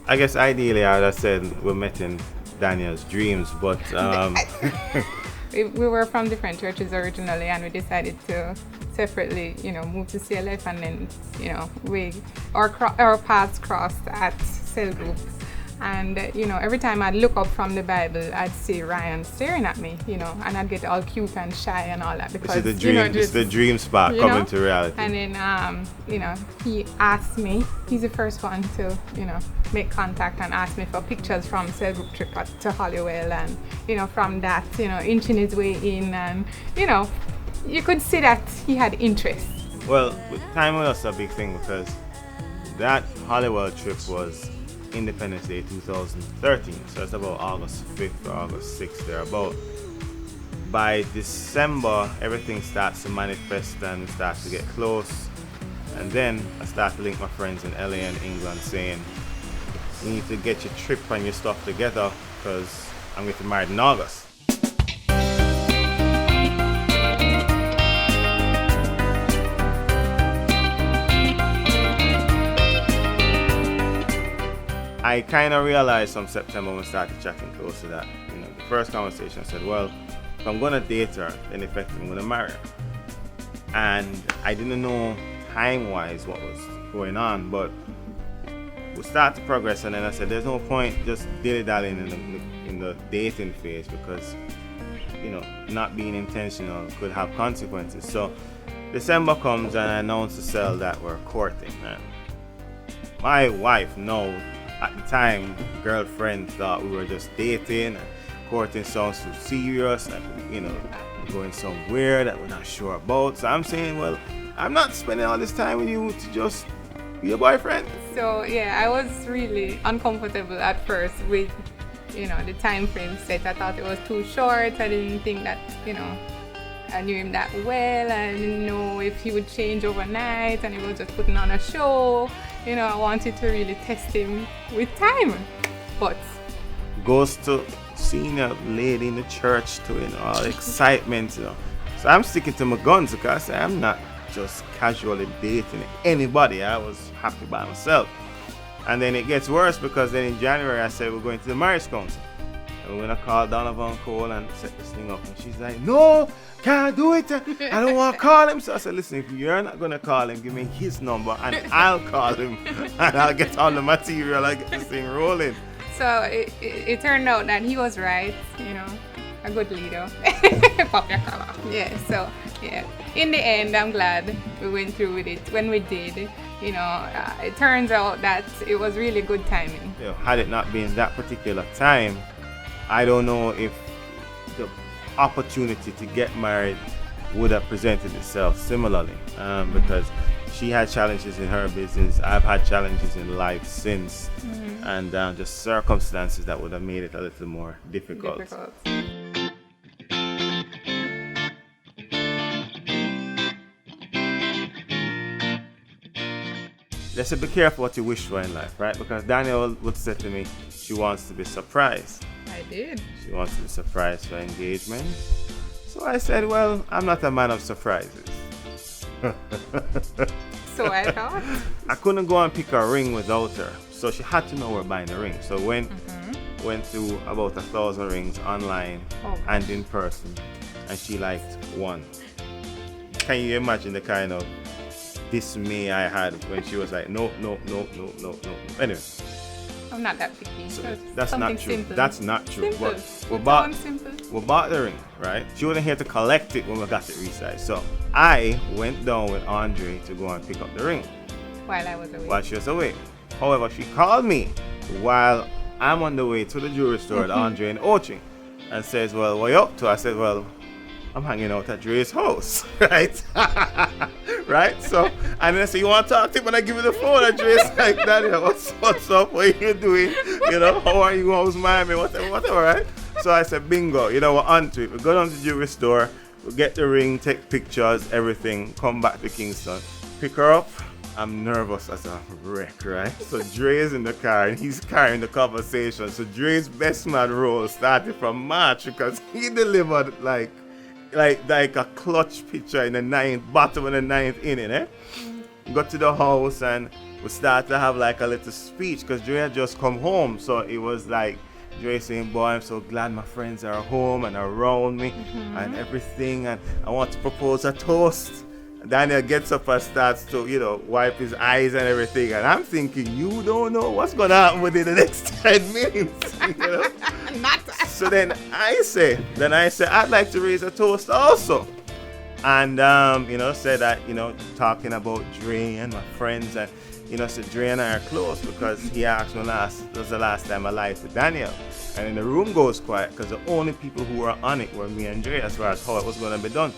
I guess ideally I would have said we met in Daniel's dreams, but We were from different churches originally, and we decided to separately, move to CLF, and then, our paths crossed at cell group. And, every time I'd look up from the Bible, I'd see Ryan staring at me, and I'd get all cute and shy and all that because, it's the dream spot coming to reality. And then, he asked me, he's the first one to, make contact and ask me for pictures from cell group trip to Hollywell, and, from that, inching his way in, and, you could see that he had interest. Well, time was a big thing because that Hollywell trip was Independence Day 2013, so it's about August 5th or August 6th thereabout. By December, everything starts to manifest and starts to get close, and then I start to link my friends in LA and England saying, you need to get your trip and your stuff together because I'm getting married in August. I kind of realized from September when we started chatting close to that. The first conversation I said, well, if I'm going to date her, then effectively I'm going to marry her. And I didn't know time-wise what was going on, but we started to progress, and then I said, there's no point just dilly-dallying in the dating phase because, not being intentional could have consequences. So December comes and I announce to Cell that we're courting. And my wife knows. At the time, girlfriend thought we were just dating, and courting sounds too serious, and going somewhere that we're not sure about. So I'm saying, well, I'm not spending all this time with you to just be your boyfriend. So yeah, I was really uncomfortable at first with, the time frame set. I thought it was too short. I didn't think that, I knew him that well. I didn't know if he would change overnight and he was just putting on a show. I wanted to really test him with time. But goes to seeing a lady in the church to all the excitement, So I'm sticking to my guns because I'm not just casually dating anybody. I was happy by myself. And then it gets worse because then in January I said we're going to the marriage council. And we're going to call Donovan Cole and set this thing up. And she's like, no, can't do it. I don't want to call him. So I said, listen, if you're not going to call him, give me his number and I'll call him. And I'll get all the material. I'll get this thing rolling. So it turned out that he was right, a good leader. Pop your collar. Yeah, so yeah. In the end, I'm glad we went through with it. When we did, it turns out that it was really good timing. Had it not been that particular time, I don't know if the opportunity to get married would have presented itself similarly, because she had challenges in her business. I've had challenges in life since, and just circumstances that would have made it a little more difficult. Let's be careful what you wish for in life, right? Because Danielle would say to me, she wants to be surprised. I did. She wants to be surprised for engagement. So I said, well, I'm not a man of surprises. So I thought. I couldn't go and pick a ring without her. So she had to know we're buying a ring. So went through about 1,000 rings online and in person. And she liked one. Can you imagine the kind of dismay I had when she was like, no. Anyway. I'm not that picky. So that's not true. Simple. That's not true. Simple. But we bought the ring, right? She wasn't here to collect it when we got it resized. So I went down with Andre to go and pick up the ring. While I was away. While she was away. However, she called me while I'm on the way to the jewelry store at Andre in Oching and says, well, what are you up to? I said, well, I'm hanging out at Dre's house, right? Right? So, and then I say, you want to talk to him? And I give you the phone. And Dre's like, Daddy, what's up? What are you doing? How are you? How's Miami? Whatever, right? So I said, bingo. We're onto it. We go down to the jewelry store. We get the ring, take pictures, everything. Come back to Kingston. Pick her up. I'm nervous as a wreck, right? So Dre's in the car and he's carrying the conversation. So Dre's best man role started from March because he delivered like a clutch picture in the bottom of the ninth inning, eh? Got to the house and we started to have like a little speech because Dre had just come home. So it was like Dre saying, boy, I'm so glad my friends are home and around me and everything. And I want to propose a toast. Daniel gets up and starts to, wipe his eyes and everything. And I'm thinking, you don't know what's going to happen within the next 10 minutes. So then I say, I'd like to raise a toast also. And, said that, talking about Dre and my friends. And, said Dre and I are close because he asked me was the last time I lied to Daniel. And then the room goes quiet because the only people who were on it were me and Dre as far as how it was going to be done.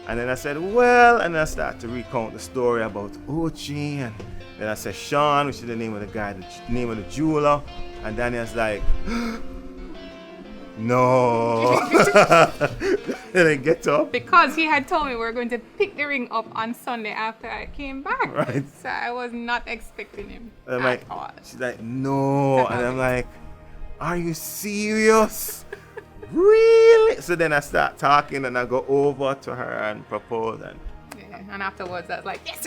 And then I said, well, and I started to recount the story about Uchi. And then I said, Sean, which is the name of the guy, the name of the jeweler. And Daniel's like, no. And then get up. Because he had told me we were going to pick the ring up on Sunday after I came back. Right. So I was not expecting him and at all. She's like, no. And I'm like, are you serious? Really? So then I start talking and I go over to her and propose. And afterwards I was like, yes.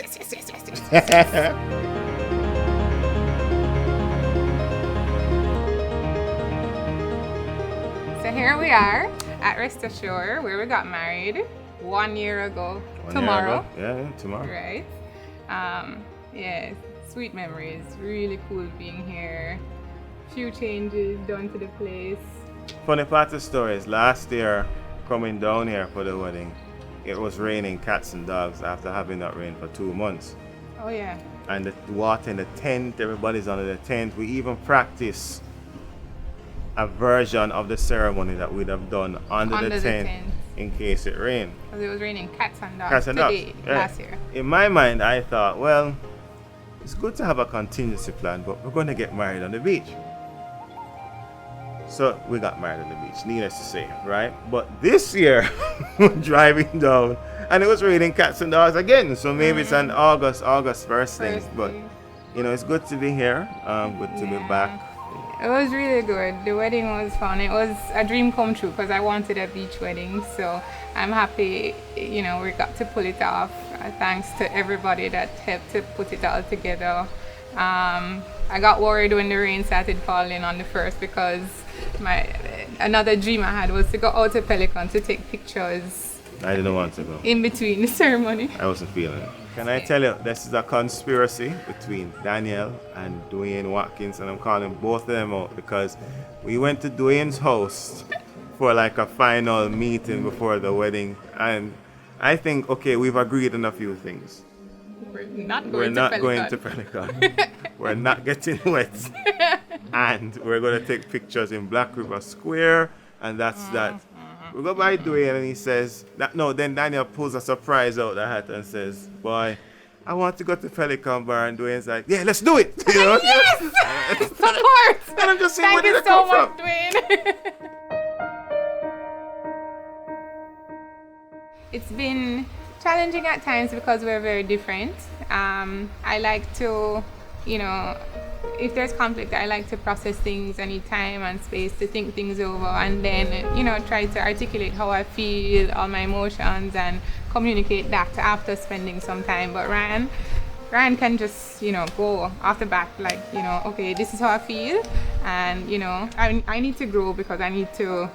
So here we are at Rest Ashore where we got married 1 year ago. Tomorrow. Yeah, tomorrow. Right. Yeah, sweet memories. Really cool being here. Few changes done to the place. Funny part of the story is last year coming down here for the wedding, it was raining cats and dogs after having that rain for 2 months. Oh yeah. And the water in the tent, everybody's under the tent. We even practiced a version of the ceremony that we'd have done under the tent in case it rained. Because it was raining cats and dogs today, last year. In my mind, I thought, well, it's good to have a contingency plan, but we're going to get married on the beach. So we got married on the beach, needless to say, right? But this year, we're driving down, and it was raining cats and dogs again. So maybe it's an August 1st thing. But, it's good to be here. Good to be back. It was really good. The wedding was fun. It was a dream come true because I wanted a beach wedding. So I'm happy, we got to pull it off. Thanks to everybody that helped to put it all together. I got worried when the rain started falling on the first because another dream I had was to go out to Pelican to take pictures. I didn't want to go. In between the ceremony. I wasn't feeling it. Can I tell you, this is a conspiracy between Daniel and Dwayne Watkins, and I'm calling both of them out because we went to Dwayne's house for like a final meeting before the wedding, and I think, okay, we've agreed on a few things. We're not going to Pelican. We're not getting wet. And we're going to take pictures in Black River Square. And that's that. We go by Dwayne and he says, then Daniel pulls a surprise out the hat and says, boy, I want to go to Pelican Bar. And Dwayne's like, yeah, let's do it. Yes! Support! And I'm just saying, thank you so much, Dwayne. It's been challenging at times because we're very different. I like to, if there's conflict, I like to process things. I need time and space to think things over and then, try to articulate how I feel, all my emotions, and communicate that after spending some time. But Ryan can just, go off the bat, like, okay, this is how I feel. And, I need to grow because I need to,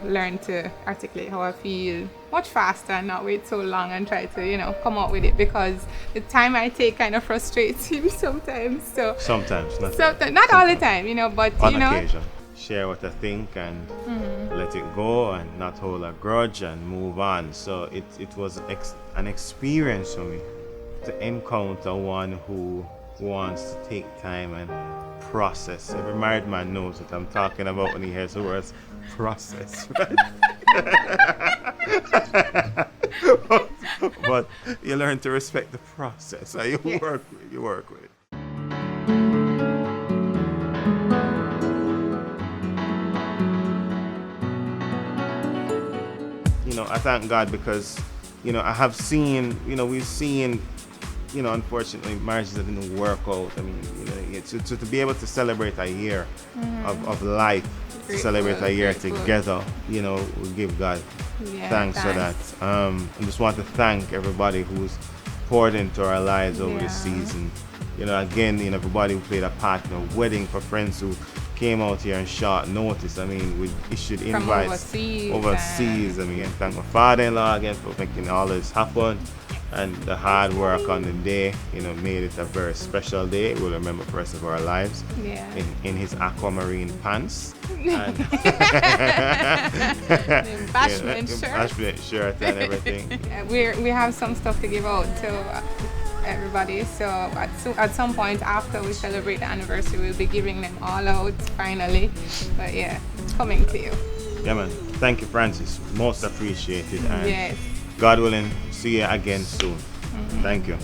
learn to articulate how I feel much faster and not wait so long and try to, come up with it because the time I take kind of frustrates him sometimes. So sometimes, not all the time, but, on occasion. Share what I think and let it go and not hold a grudge and move on. So it was an experience for me to encounter one who wants to take time and process. Every married man knows what I'm talking about when he hears the words process. But you learn to respect the process. So you work with it. I thank God because, I have seen, we've seen you know, unfortunately, marriages that didn't work out. I mean, you know, to be able to celebrate a year of life, to celebrate a year together, you know, we give God thanks for that. I just want to thank everybody who's poured into our lives over the season. You know, again, you know, everybody who played a part in a wedding, for friends who came out here in short notice. I mean, we issued invites overseas. I mean, thank my father-in-law again for making all this happen, and the hard work on the day, you know, made it a very special day. We'll remember for the rest of our lives. In his aquamarine pants. And bashment shirt and everything. We have some stuff to give out to everybody, so at some point after we celebrate the anniversary, we'll be giving them all out finally. But yeah, it's coming to you. Yeah, man. Thank you, Francis. Most appreciated. And God willing, see you again soon. Thank you.